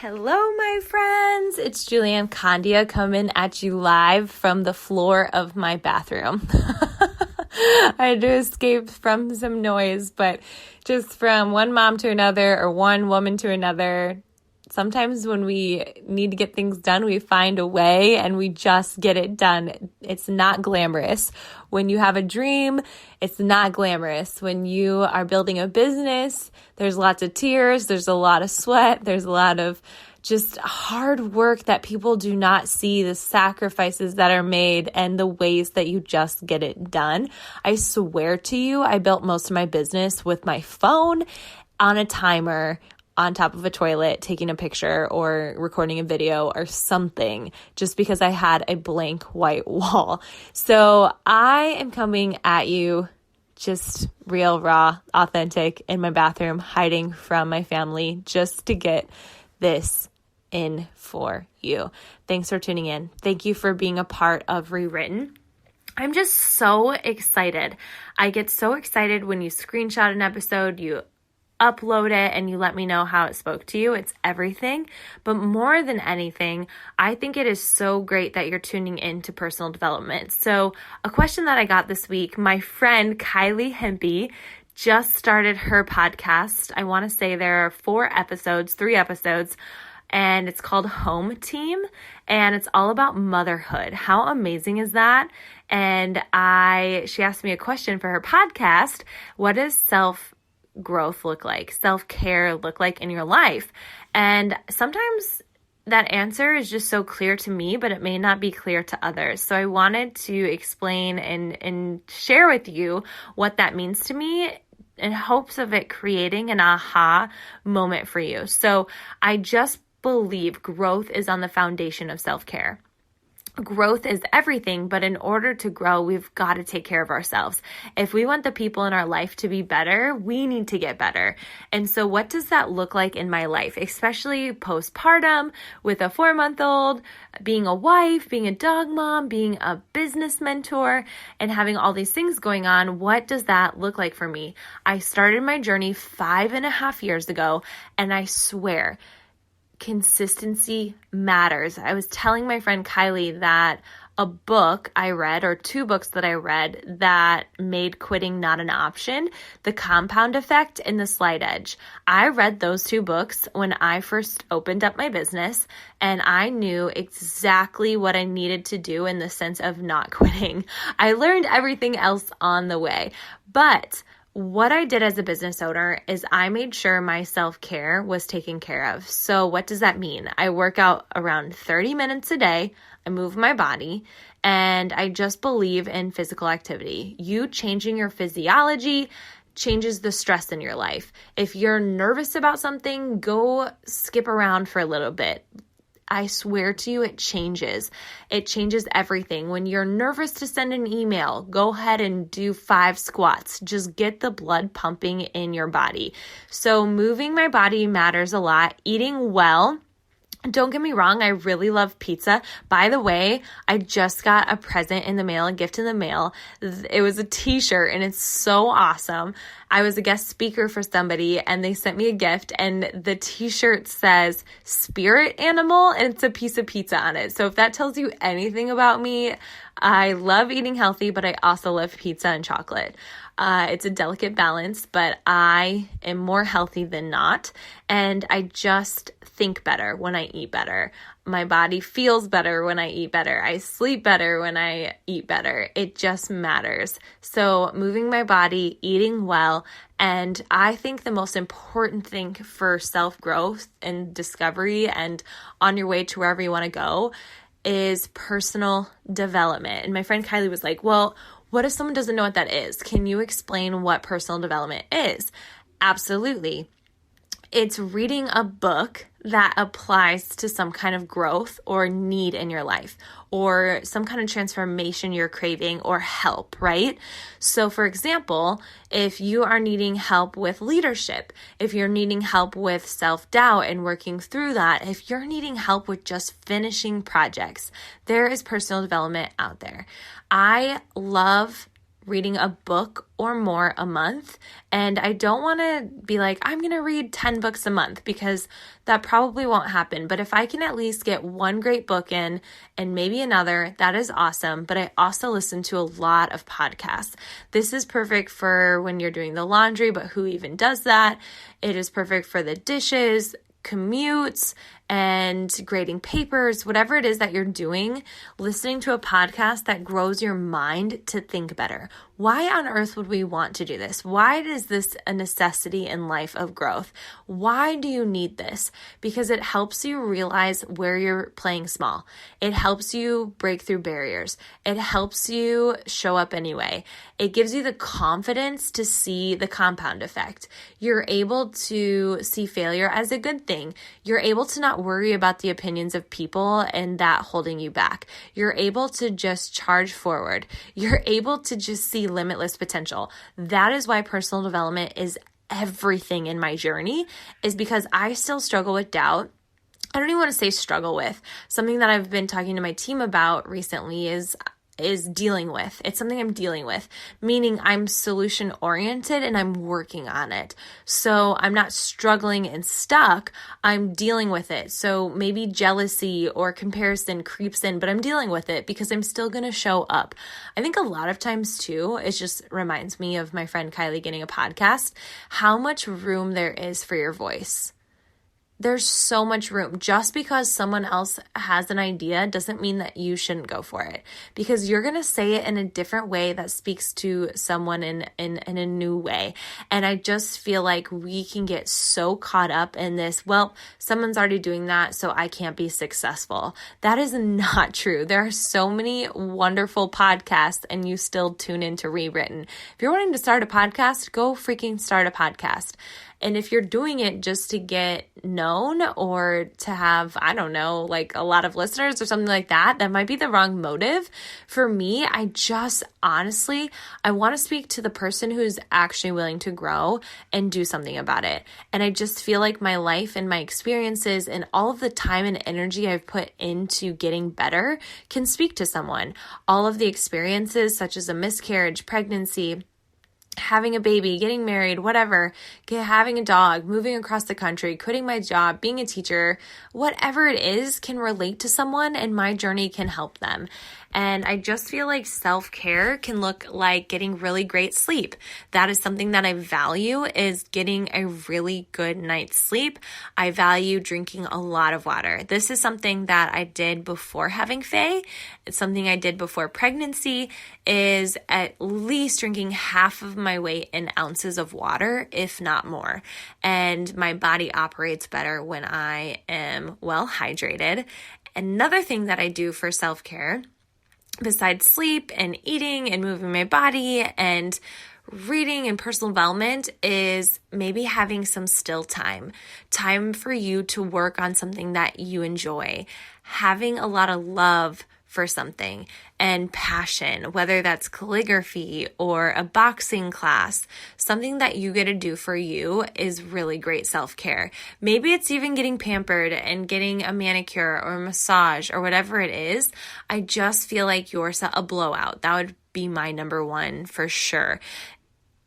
Hello, my friends. It's Julianne Condia coming at you live from the floor of my bathroom. I had to escape from some noise, but just from one mom to another or one woman to another, sometimes when we need to get things done, we find a way and we just get it done. It's not glamorous. When you have a dream, it's not glamorous. When you are building a business, there's lots of tears, there's a lot of sweat, there's a lot of just hard work that people do not see, the sacrifices that are made and the ways that you just get it done. I swear to you, I built most of my business with my phone on a timer on top of a toilet, taking a picture or recording a video or something, just because I had a blank white wall. So I am coming at you just real, raw, authentic in my bathroom, hiding from my family just to get this in for you. Thanks for tuning in. Thank you for being a part of Rewritten. I'm just so excited. I get so excited when you screenshot an episode, you upload it, and you let me know how it spoke to you. It's everything. But more than anything, I think it is so great that you're tuning into personal development. So a question that I got this week, my friend Kylie Hempy just started her podcast. I want to say there are 3 episodes, and it's called Home Team, and it's all about motherhood. How amazing is that? And she asked me a question for her podcast. What does self-growth look like? Self-care look like in your life? And sometimes that answer is just so clear to me, but it may not be clear to others. So I wanted to explain and share with you what that means to me in hopes of it creating an aha moment for you. So I just believe growth is on the foundation of self-care. Growth is everything, but in order to grow, we've got to take care of ourselves. If we want the people in our life to be better, we need to get better. And so what does that look like in my life, especially postpartum with a 4-month-old, being a wife, being a dog mom, being a business mentor, and having all these things going on? What does that look like for me? I started my journey 5.5 years ago, and I swear, consistency matters. I was telling my friend Kylie that a book I read, or 2 books that I read, that made quitting not an option, The Compound Effect and The Slight Edge. I read those 2 books when I first opened up my business, and I knew exactly what I needed to do in the sense of not quitting. I learned everything else on the way, but what I did as a business owner is I made sure my self-care was taken care of. So what does that mean? I work out around 30 minutes a day. I move my body, and I just believe in physical activity. You changing your physiology changes the stress in your life. If you're nervous about something, go skip around for a little bit. I swear to you, it changes. It changes everything. When you're nervous to send an email, go ahead and do 5 squats. Just get the blood pumping in your body. So moving my body matters a lot. Eating well. Don't get me wrong, I really love pizza. By the way, I just got a present in the mail, a gift in the mail. It was a t-shirt, and it's so awesome. I was a guest speaker for somebody, and they sent me a gift, and the t-shirt says spirit animal, and it's a piece of pizza on it. So if that tells you anything about me, I love eating healthy, but I also love pizza and chocolate. It's a delicate balance, but I am more healthy than not, and I just think better when I eat better. My body feels better when I eat better. I sleep better when I eat better. It just matters. So moving my body, eating well, and I think the most important thing for self-growth and discovery and on your way to wherever you want to go is personal development. And my friend Kylie was like, well, what if someone doesn't know what that is? Can you explain what personal development is? Absolutely. It's reading a book that applies to some kind of growth or need in your life, or some kind of transformation you're craving, or help, right? So for example, if you are needing help with leadership, if you're needing help with self-doubt and working through that, if you're needing help with just finishing projects, there is personal development out there. I love reading a book or more a month. And I don't want to be like, I'm going to read 10 books a month, because that probably won't happen. But if I can at least get one great book in and maybe another, that is awesome. But I also listen to a lot of podcasts. This is perfect for when you're doing the laundry, but who even does that? It is perfect for the dishes, commutes, and grading papers, whatever it is that you're doing. Listening to a podcast that grows your mind to think better. Why on earth would we want to do this? Why is this a necessity in life of growth? Why do you need this? Because it helps you realize where you're playing small. It helps you break through barriers. It helps you show up anyway. It gives you the confidence to see the compound effect. You're able to see failure as a good thing. You're able to not worry about the opinions of people and that holding you back. You're able to just charge forward. You're able to just see limitless potential. That is why personal development is everything in my journey, is because I still struggle with doubt. I don't even want to say struggle with. Something that I've been talking to my team about recently is dealing with. It's something I'm dealing with, meaning I'm solution oriented and I'm working on it. So I'm not struggling and stuck. I'm dealing with it. So maybe jealousy or comparison creeps in, but I'm dealing with it because I'm still going to show up. I think a lot of times too, it just reminds me of my friend Kylie getting a podcast, how much room there is for your voice. There's so much room. Just because someone else has an idea doesn't mean that you shouldn't go for it, because you're going to say it in a different way that speaks to someone in a new way. And I just feel like we can get so caught up in this, well, someone's already doing that, so I can't be successful. That is not true. There are so many wonderful podcasts and you still tune into Rewritten. If you're wanting to start a podcast, go freaking start a podcast. And if you're doing it just to get known or to have, I don't know, like a lot of listeners or something like that, that might be the wrong motive. For me, I just honestly, I want to speak to the person who's actually willing to grow and do something about it. And I just feel like my life and my experiences and all of the time and energy I've put into getting better can speak to someone. All of the experiences, such as a miscarriage, pregnancy, having a baby, getting married, whatever, having a dog, moving across the country, quitting my job, being a teacher, whatever it is can relate to someone, and my journey can help them. And I just feel like self-care can look like getting really great sleep. That is something that I value, is getting a really good night's sleep. I value drinking a lot of water. This is something that I did before having Faye. It's something I did before pregnancy, is at least drinking half of my weight in ounces of water, if not more. And my body operates better when I am well hydrated. Another thing that I do for self-care, besides sleep and eating and moving my body and reading and personal development, is maybe having some still time for you to work on something that you enjoy, having a lot of love for something and passion, whether that's calligraphy or a boxing class. Something that you get to do for you is really great self-care. Maybe it's even getting pampered and getting a manicure or a massage or whatever it is. I just feel like you're a blowout. That would be my number one for sure.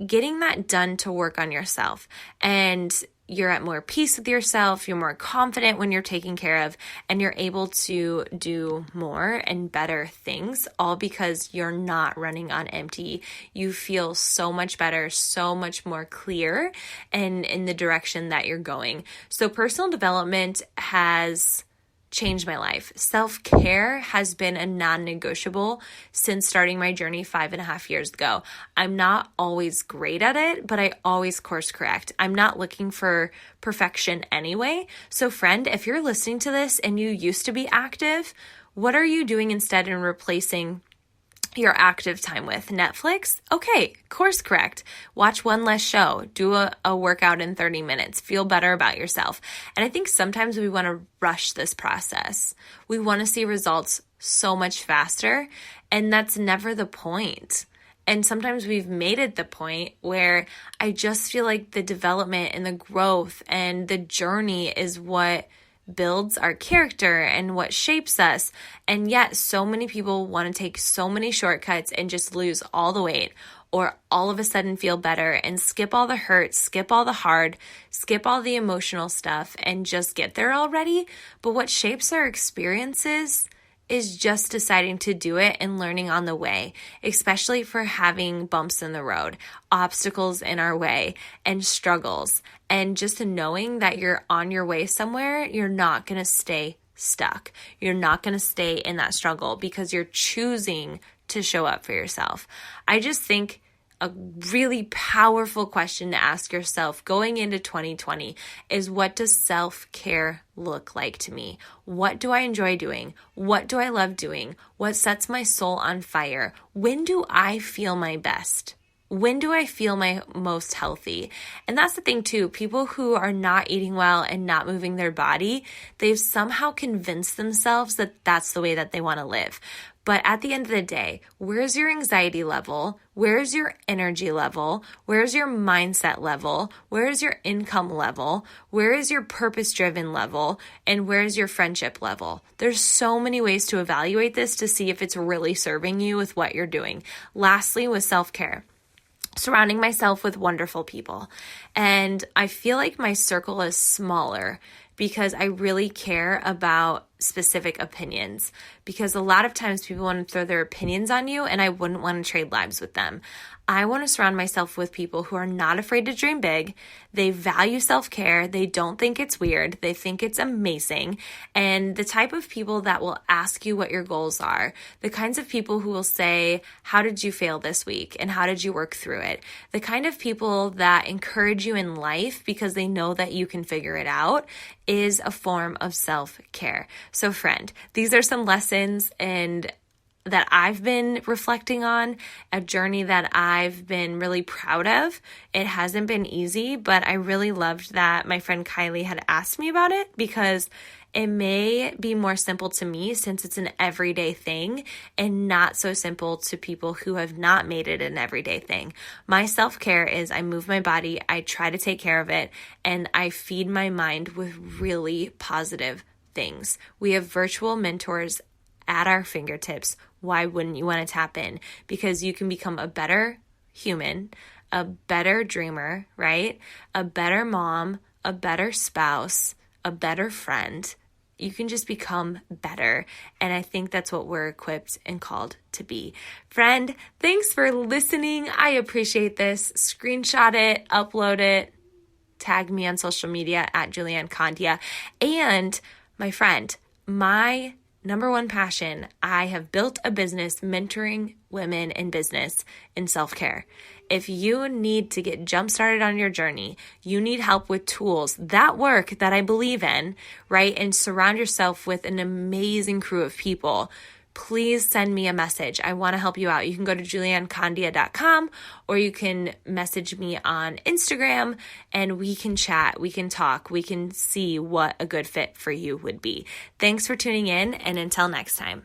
Getting that done to work on yourself, and you're at more peace with yourself, you're more confident when you're taken care of, and you're able to do more and better things, all because you're not running on empty. You feel so much better, so much more clear, and in the direction that you're going. So personal development has changed my life. Self-care has been a non-negotiable since starting my journey 5.5 years ago. I'm not always great at it, but I always course correct. I'm not looking for perfection anyway. So friend, if you're listening to this and you used to be active, what are you doing instead in replacing your active time with? Netflix? Okay, course correct. Watch one less show. Do a workout in 30 minutes. Feel better about yourself. And I think sometimes we want to rush this process. We want to see results so much faster, and that's never the point. And sometimes we've made it the point where I just feel like the development and the growth and the journey is what builds our character and what shapes us. And yet so many people want to take so many shortcuts and just lose all the weight, or all of a sudden feel better and skip all the hurt, skip all the hard, skip all the emotional stuff and just get there already. But what shapes our experiences is just deciding to do it and learning on the way, especially for having bumps in the road, obstacles in our way, and struggles. And just knowing that you're on your way somewhere, you're not going to stay stuck. You're not going to stay in that struggle because you're choosing to show up for yourself. I just think a really powerful question to ask yourself going into 2020 is, what does self-care look like to me? What do I enjoy doing? What do I love doing? What sets my soul on fire? When do I feel my best? When do I feel my most healthy? And that's the thing too, people who are not eating well and not moving their body, they've somehow convinced themselves that that's the way that they want to live. But at the end of the day, where's your anxiety level? Where's your energy level? Where's your mindset level? Where's your income level? Where is your purpose-driven level? And where's your friendship level? There's so many ways to evaluate this to see if it's really serving you with what you're doing. Lastly, with self-care, surrounding myself with wonderful people. And I feel like my circle is smaller because I really care about specific opinions, because a lot of times people want to throw their opinions on you and I wouldn't want to trade lives with them. I want to surround myself with people who are not afraid to dream big. They value self-care. They don't think it's weird. They think it's amazing. And the type of people that will ask you what your goals are, the kinds of people who will say, how did you fail this week? And how did you work through it? The kind of people that encourage you in life because they know that you can figure it out is a form of self-care. So friend, these are some lessons and that I've been reflecting on, a journey that I've been really proud of. It hasn't been easy, but I really loved that my friend Kylie had asked me about it because it may be more simple to me since it's an everyday thing and not so simple to people who have not made it an everyday thing. My self-care is I move my body, I try to take care of it, and I feed my mind with really positive things. We have virtual mentors at our fingertips. Why wouldn't you want to tap in? Because you can become a better human, a better dreamer, right? A better mom, a better spouse, a better friend. You can just become better. And I think that's what we're equipped and called to be. Friend, thanks for listening. I appreciate this. Screenshot it, upload it, tag me on social media at Julianne Candia. And my friend, my number one passion, I have built a business mentoring women in business in self-care. If you need to get jump-started on your journey, you need help with tools that work that I believe in, right? And surround yourself with an amazing crew of people, please send me a message. I want to help you out. You can go to juliannecandia.com or you can message me on Instagram and we can chat, we can talk, we can see what a good fit for you would be. Thanks for tuning in, and until next time.